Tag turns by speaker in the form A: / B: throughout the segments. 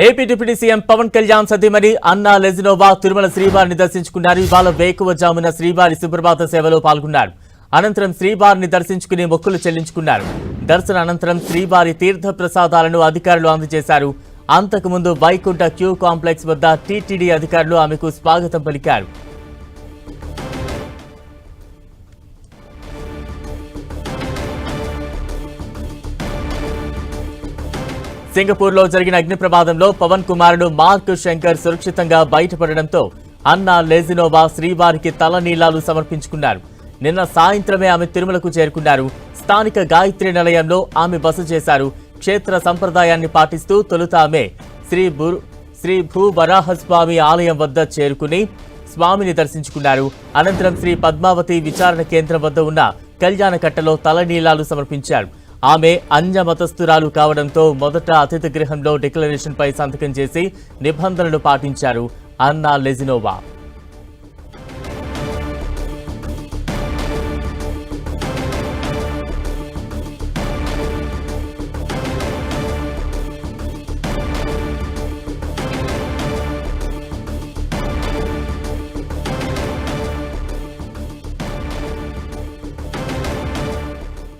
A: AP deputy CM Pawan Kalyan సతీమణి Anna Lezhneva Tirumala శ్రీవారిని దర్శించుకున్నారు. ఇవాళ వేకువజామున శ్రీవారి సుప్రభాత సేవలో పాల్గొన్నారు. అనంతరం శ్రీవారిని దర్శించుకుని మొక్కులు చెల్లించుకున్నారు. దర్శన అనంతరం శ్రీవారి తీర్థ ప్రసాదాలను అధికారులు అందజేశారు. అంతకుముందు వైకుంఠ క్యూ కాంప్లెక్స్ వద్ద టీటీడీ అధికారులు ఆమెకు స్వాగతం పలికారు. సింగపూర్లో జరిగిన అగ్ని ప్రమాదంలో పవన్ కుమారుడు మార్క్ శంకర్ సురక్షితంగా బయటపడడంతో అన్నా లెజినోవా శ్రీవారికి తలనీలాలు సమర్పించుకున్నారు. నిన్న సాయంత్రమే ఆమె తిరుమలకు చేరుకున్నారు. స్థానిక గాయత్రి నిలయంలో ఆమె బస చేశారు. క్షేత్ర సంప్రదాయాన్ని పాటిస్తూ తొలుత ఆమె శ్రీ భూవరాహస్వామి ఆలయం వద్ద చేరుకుని స్వామిని దర్శించుకున్నారు. అనంతరం శ్రీ పద్మావతి విచారణ కేంద్రం వద్ద ఉన్న కళ్యాణ కట్టలో తలనీలాలు సమర్పించారు. ఆమె అన్య మతస్థురాలు కావడంతో మొదట అతిథి గృహంలో డిక్లరేషన్ పై సంతకం చేసి నిబంధనలు పాటించారు Anna Lezhneva.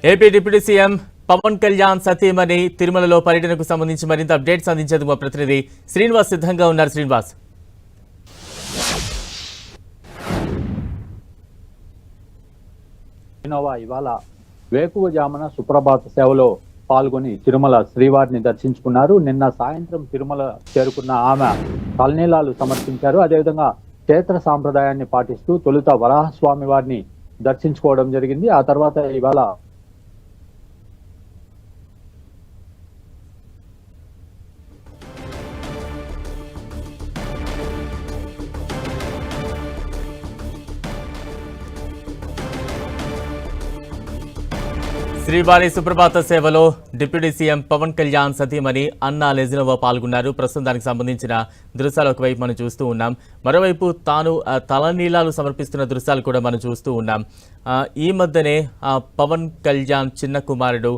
A: AP deputy CM Pawan Kalyan సతీమణి తిరుమలలో పర్యటనకు సంబంధించి మరింత అప్డేట్స్ అందించేందుకు మా ప్రతినిధి శ్రీనివాస్ సిద్ధంగా ఉన్నారు. శ్రీనివాస్,
B: ఇవాళ వేకువజామున సుప్రభాత సేవలో పాల్గొని తిరుమల శ్రీవారిని దర్శించుకున్నారు. నిన్న సాయంత్రం తిరుమల చేరుకున్న ఆమె తలనీలాలు సమర్పించారు. అదేవిధంగా క్షేత్ర సాంప్రదాయాన్ని పాటిస్తూ తొలుత వరాహస్వామి వారిని దర్శించుకోవడం జరిగింది. ఆ తర్వాత ఇవాళ
A: శ్రీవారి సుప్రభాత సేవలో డిప్యూటీ సీఎం పవన్ కళ్యాణ్ సతీమణి అన్నా లెజినోవా పాల్గొన్నారు. ప్రస్తుతం దానికి సంబంధించిన దృశ్యాలు ఒకవైపు మనం చూస్తూ ఉన్నాం. మరోవైపు తాను తలనీలాలు సమర్పిస్తున్న దృశ్యాలు కూడా మనం చూస్తూ ఉన్నాం. ఈ మధ్యనే పవన్ కళ్యాణ్ చిన్న కుమారుడు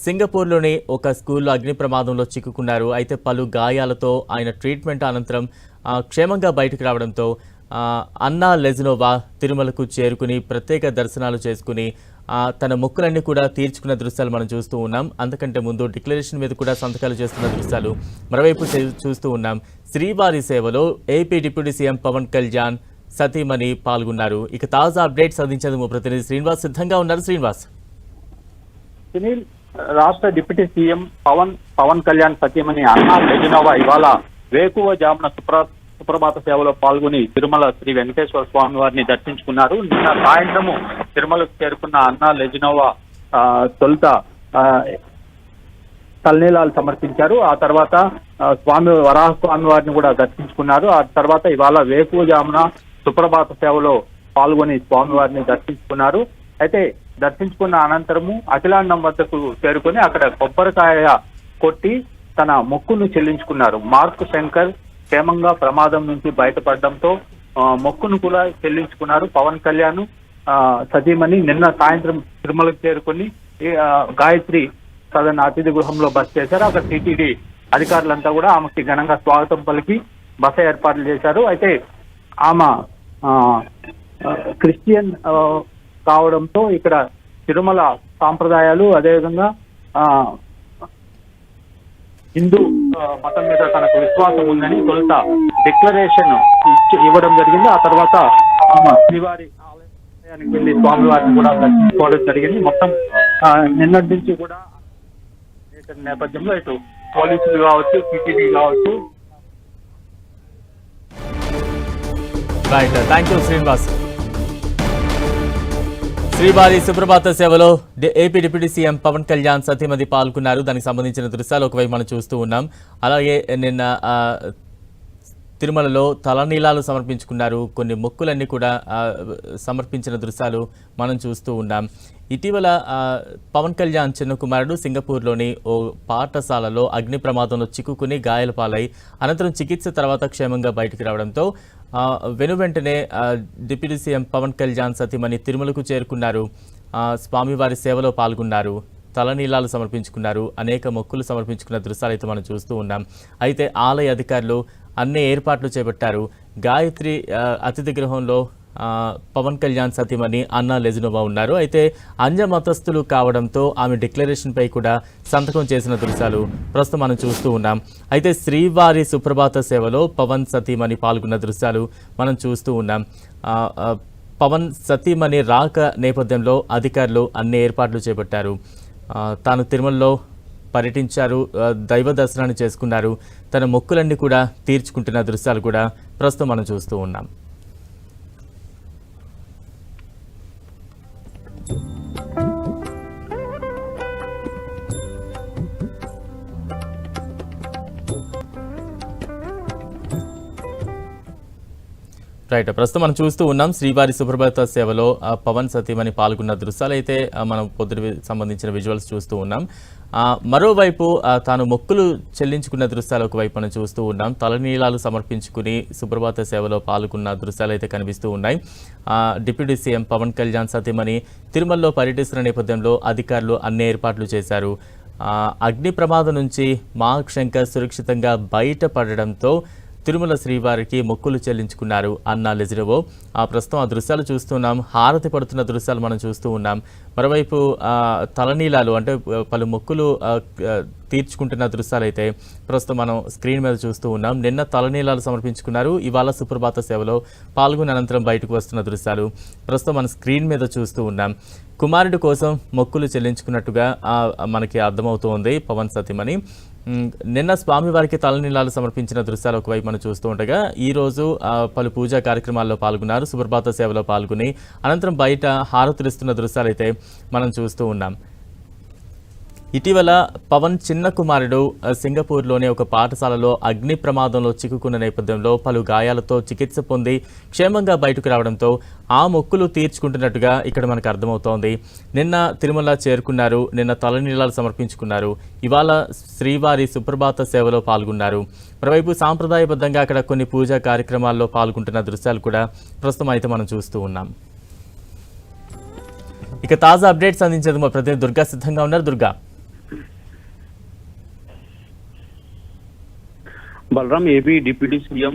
A: సింగపూర్లోని ఒక స్కూల్లో అగ్ని ప్రమాదంలో చిక్కుకున్నారు. అయితే పలు గాయాలతో ఆయన ట్రీట్మెంట్ అనంతరం క్షేమంగా బయటకు రావడంతో అన్నా లెజినోవా తిరుమలకు చేరుకుని ప్రత్యేక దర్శనాలు చేసుకుని తన మొక్కులన్నీ కూడా తీర్చుకున్న దృశ్యాలు మనం చూస్తూ ఉన్నాం. అంతకంటే ముందు డిక్లరేషన్ మీద కూడా సంతకాలు చేస్తున్న దృశ్యాలు మరోవైపు చూస్తూ ఉన్నాం. శ్రీవారి సేవలో AP deputy CM Pawan Kalyan సతీమణి పాల్గొన్నారు. ఇక తాజా అప్డేట్స్ అందించేందుకు ప్రతినిధి శ్రీనివాస్ సిద్ధంగా ఉన్నారు. శ్రీనివాస్,
B: సునీల్, రాష్ట్ర డిప్యూటీ సీఎం పవన్ కళ్యాణ్ సతీమణి అన్నా లెజినోవా ఇవాళ వేకువజామున సుప్రభాత సేవలో పాల్గొని తిరుమల శ్రీ వెంకటేశ్వర స్వామి వారిని దర్శించుకున్నారు. నిన్న సాయంత్రము తిరుమలకు చేరుకున్న అన్నా లెజినోవా తొలుత తలనీలాలు సమర్పించారు. ఆ తర్వాత వరాహస్వామి వారిని కూడా దర్శించుకున్నారు. ఆ తర్వాత ఇవాళ వేకువజామున సుప్రభాత సేవలో పాల్గొని స్వామి వారిని దర్శించుకున్నారు. అయితే దర్శించుకున్న అనంతరము అఖిలాండం వద్దకు చేరుకొని అక్కడ కొబ్బరికాయ కొట్టి తన మొక్కును చెల్లించుకున్నారు. మార్క్ శంకర్ క్షేమంగా ప్రమాదం నుంచి బయటపడడంతో మొక్కును కూడా చెల్లించుకున్నారు. పవన్ కళ్యాణ్ సతీమణి నిన్న సాయంత్రం తిరుమలకు చేరుకుని గాయత్రి సదన్ అతిథి గృహంలో బస చేశారు. అక్కడ టీటీడీ అధికారులంతా కూడా ఆమెకి ఘనంగా స్వాగతం పలికి బస ఏర్పాట్లు చేశారు. అయితే ఆమె క్రిస్టియన్ కావడంతో ఇక్కడ తిరుమల సాంప్రదాయాలు అదేవిధంగా హిందూ మతం మీద తనకు విశ్వాసం ఉందని తొలుత డిక్లరేషన్ ఇవ్వడం జరిగింది. ఆ తర్వాత శ్రీవారి ఆలయానికి వెళ్లి స్వామివారిని కూడా దర్శించుకోవడం జరిగింది. మొత్తం నిన్నటి నుంచి కూడా నేపథ్యంలో ఇటు పోలీసులు కావచ్చు, టీటీడీ కావచ్చు.
A: Thank you Srinivas. శ్రీవారి సుప్రభాత సేవలో AP deputy CM Pawan Kalyan సతీమణి పాల్గొన్నారు. దానికి సంబంధించిన దృశ్యాలు ఒకవైపు మనం చూస్తూ ఉన్నాం. అలాగే నిన్న తిరుమలలో తలనీలాలు సమర్పించుకున్నారు. కొన్ని మొక్కులన్నీ కూడా సమర్పించిన దృశ్యాలు మనం చూస్తూ ఉన్నాం. ఇటీవల పవన్ కళ్యాణ్ చిన్న కుమారుడు సింగపూర్లోని ఓ పాఠశాలలో అగ్ని ప్రమాదంలో చిక్కుకుని గాయాల పాలై అనంతరం చికిత్స తర్వాత క్షేమంగా బయటికి రావడంతో వెనువెంటనే డిప్యూటీ సీఎం పవన్ కళ్యాణ్ సతీమణి తిరుమలకు చేరుకున్నారు. స్వామివారి సేవలో పాల్గొన్నారు. తలనీలాలు సమర్పించుకున్నారు, అనేక మొక్కులు సమర్పించుకున్న దృశ్యాలు అయితే మనం చూస్తూ ఉన్నాం. అయితే ఆలయ అధికారులు అన్ని ఏర్పాట్లు చేపట్టారు. గాయత్రి అతిథి గృహంలో పవన్ కళ్యాణ్ సతీమణి అన్నా లెజినోవా ఉన్నారు. అయితే అంజ మతస్థులు కావడంతో ఆమె డిక్లరేషన్పై కూడా సంతకం చేసిన దృశ్యాలు ప్రస్తుతం మనం చూస్తూ ఉన్నాం. అయితే శ్రీవారి సుప్రభాత సేవలో పవన్ సతీమణి పాల్గొన్న దృశ్యాలు మనం చూస్తూ ఉన్నాం. పవన్ సతీమణి రాక నేపథ్యంలో అధికారులు అన్ని ఏర్పాట్లు చేపట్టారు. తాను తిరుమలలో పర్యటించారు, దైవ దర్శనాన్ని చేసుకున్నారు, తన మొక్కులన్నీ కూడా తీర్చుకుంటున్న దృశ్యాలు కూడా ప్రస్తుతం మనం చూస్తూ ఉన్నాం. రైట్, ప్రస్తుతం మనం చూస్తూ ఉన్నాం శ్రీవారి సుప్రభాత సేవలో పవన్ సతీమణి పాల్గొన్న దృశ్యాలు అయితే మనం పొద్దున సంబంధించిన విజువల్స్ చూస్తూ ఉన్నాం. మరోవైపు తాను మొక్కులు చెల్లించుకున్న దృశ్యాలు ఒకవైపు మనం చూస్తూ ఉన్నాం. తలనీలాలు సమర్పించుకుని సుప్రభాత సేవలో పాల్గొన్న దృశ్యాలు అయితే కనిపిస్తూ ఉన్నాయి. డిప్యూటీ సీఎం పవన్ కళ్యాణ్ సతీమణి తిరుమలలో పర్యటిస్తున్న నేపథ్యంలో అధికారులు అన్ని ఏర్పాట్లు చేశారు. అగ్ని ప్రమాదం నుంచి మార్క్ శంకర్ సురక్షితంగా బయటపడడంతో తిరుమల శ్రీవారికి మొక్కులు చెల్లించుకున్నారు అన్నా లెజినోవా. ప్రస్తుతం ఆ దృశ్యాలు చూస్తున్నాం. హారతి పడుతున్న దృశ్యాలు మనం చూస్తూ ఉన్నాం. మరోవైపు తలనీలాలు అంటే పలు మొక్కులు తీర్చుకుంటున్న దృశ్యాలు అయితే ప్రస్తుతం మనం స్క్రీన్ మీద చూస్తూ ఉన్నాం. నిన్న తలనీలాలు సమర్పించుకున్నారు, ఇవాళ సుప్రభాత సేవలో పాల్గొన్న అనంతరం బయటకు వస్తున్న దృశ్యాలు ప్రస్తుతం మనం స్క్రీన్ మీద చూస్తూ ఉన్నాం. కుమారుడి కోసం మొక్కులు చెల్లించుకున్నట్టుగా మనకి అర్థమవుతోంది పవన్ సతీమణి. నిన్న స్వామివారికి తలనీలాలు సమర్పించిన దృశ్యాలు ఒకవైపు మనం చూస్తూ ఉండగా ఈరోజు పలు పూజా కార్యక్రమాల్లో పాల్గొన్నారు. సుప్రభాత సేవలో పాల్గొని అనంతరం బయట హారతులిస్తున్న దృశ్యాలు అయితే మనం చూస్తూ ఉన్నాం. ఇటీవల పవన్ చిన్న కుమారుడు సింగపూర్లోని ఒక పాఠశాలలో అగ్ని ప్రమాదంలో చిక్కుకున్న నేపథ్యంలో పలు గాయాలతో చికిత్స పొంది క్షేమంగా బయటకు రావడంతో ఆ మొక్కులు తీర్చుకుంటున్నట్టుగా ఇక్కడ మనకు అర్థమవుతోంది. నిన్న తిరుమల చేరుకున్నారు, నిన్న తలనీలాలు సమర్పించుకున్నారు, ఇవాళ శ్రీవారి సుప్రభాత సేవలో పాల్గొన్నారు. మరోవైపు సాంప్రదాయబద్ధంగా అక్కడ కొన్ని పూజా కార్యక్రమాల్లో పాల్గొంటున్న దృశ్యాలు కూడా ప్రస్తుతం అయితే మనం చూస్తూ ఉన్నాం. ఇక తాజా అప్డేట్స్ అందించేందుకు మా ప్రతినిధి దుర్గా సిద్ధంగా ఉన్నారు. Durga,
C: Balaram, AP deputy CM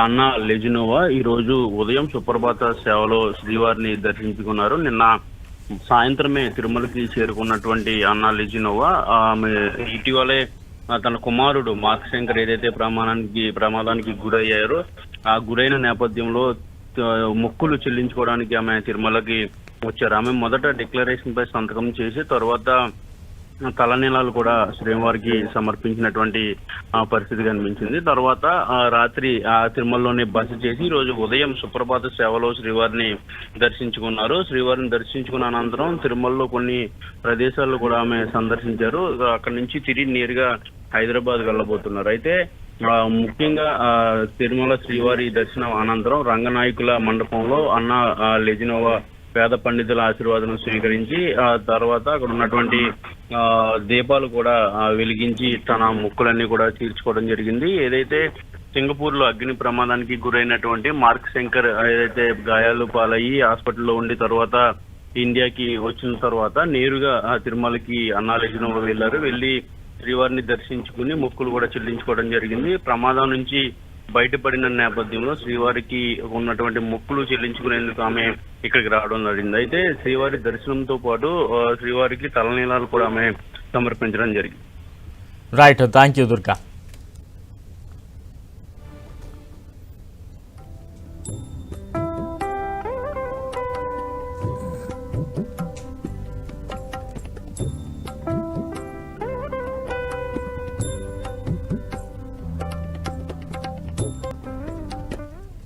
C: Anna Lezhneva ఈ రోజు ఉదయం సుప్రభాత సేవలో శ్రీవారిని దర్శించుకున్నారు. నిన్న సాయంత్రమే తిరుమలకి చేరుకున్నటువంటి అన్నా లెజినోవా ఆమె ఇటీవలే తన కుమారుడు మార్క్ శంకర్ ఏదైతే ప్రమాదానికి గురయ్యారో ఆ గురైన నేపథ్యంలో మొక్కులు చెల్లించుకోవడానికి ఆమె తిరుమలకి వచ్చారు. ఆమె మొదట డిక్లరేషన్ పై సంతకం చేసి తర్వాత తలనీలాలు కూడా శ్రీవారికి సమర్పించినటువంటి పరిస్థితి కనిపించింది. తర్వాత రాత్రి తిరుమలలోనే బస చేసి ఈ రోజు ఉదయం సుప్రభాత సేవలో శ్రీవారిని దర్శించుకున్నారు. శ్రీవారిని దర్శించుకున్న అనంతరం తిరుమలలో కొన్ని ప్రదేశాల్లో కూడా ఆమె సందర్శించారు. అక్కడి నుంచి తిరిగి నేరుగా హైదరాబాద్ వెళ్ళబోతున్నారు. అయితే ముఖ్యంగా తిరుమల శ్రీవారి దర్శనం అనంతరం రంగనాయకుల మండపంలో అన్నా లెజినోవా పేద పండితుల ఆశీర్వాదం స్వీకరించి ఆ తర్వాత అక్కడ ఉన్నటువంటి దీపాలు కూడా వెలిగించి తన మొక్కులన్నీ కూడా తీర్చుకోవడం జరిగింది. ఏదైతే సింగపూర్ లో అగ్ని ప్రమాదానికి గురైనటువంటి మార్క్ శంకర్ ఏదైతే గాయాలు పాలయ్యి హాస్పిటల్లో ఉండి తర్వాత ఇండియాకి వచ్చిన తర్వాత నేరుగా తిరుమలకి అన్నా లెజినోవా వెళ్ళి శ్రీవారిని దర్శించుకుని మొక్కులు కూడా చెల్లించుకోవడం జరిగింది. ప్రమాదం నుంచి బయటపడిన నేపథ్యంలో శ్రీవారికి ఉన్నటువంటి మొక్కులు చెల్లించుకునేందుకు ఆమె ఇక్కడికి రావడం జరిగింది. అయితే శ్రీవారి దర్శనంతో పాటు శ్రీవారికి తలనీలాలు కూడా ఆమె సమర్పించడం జరిగింది.
A: Right, thank you Durga.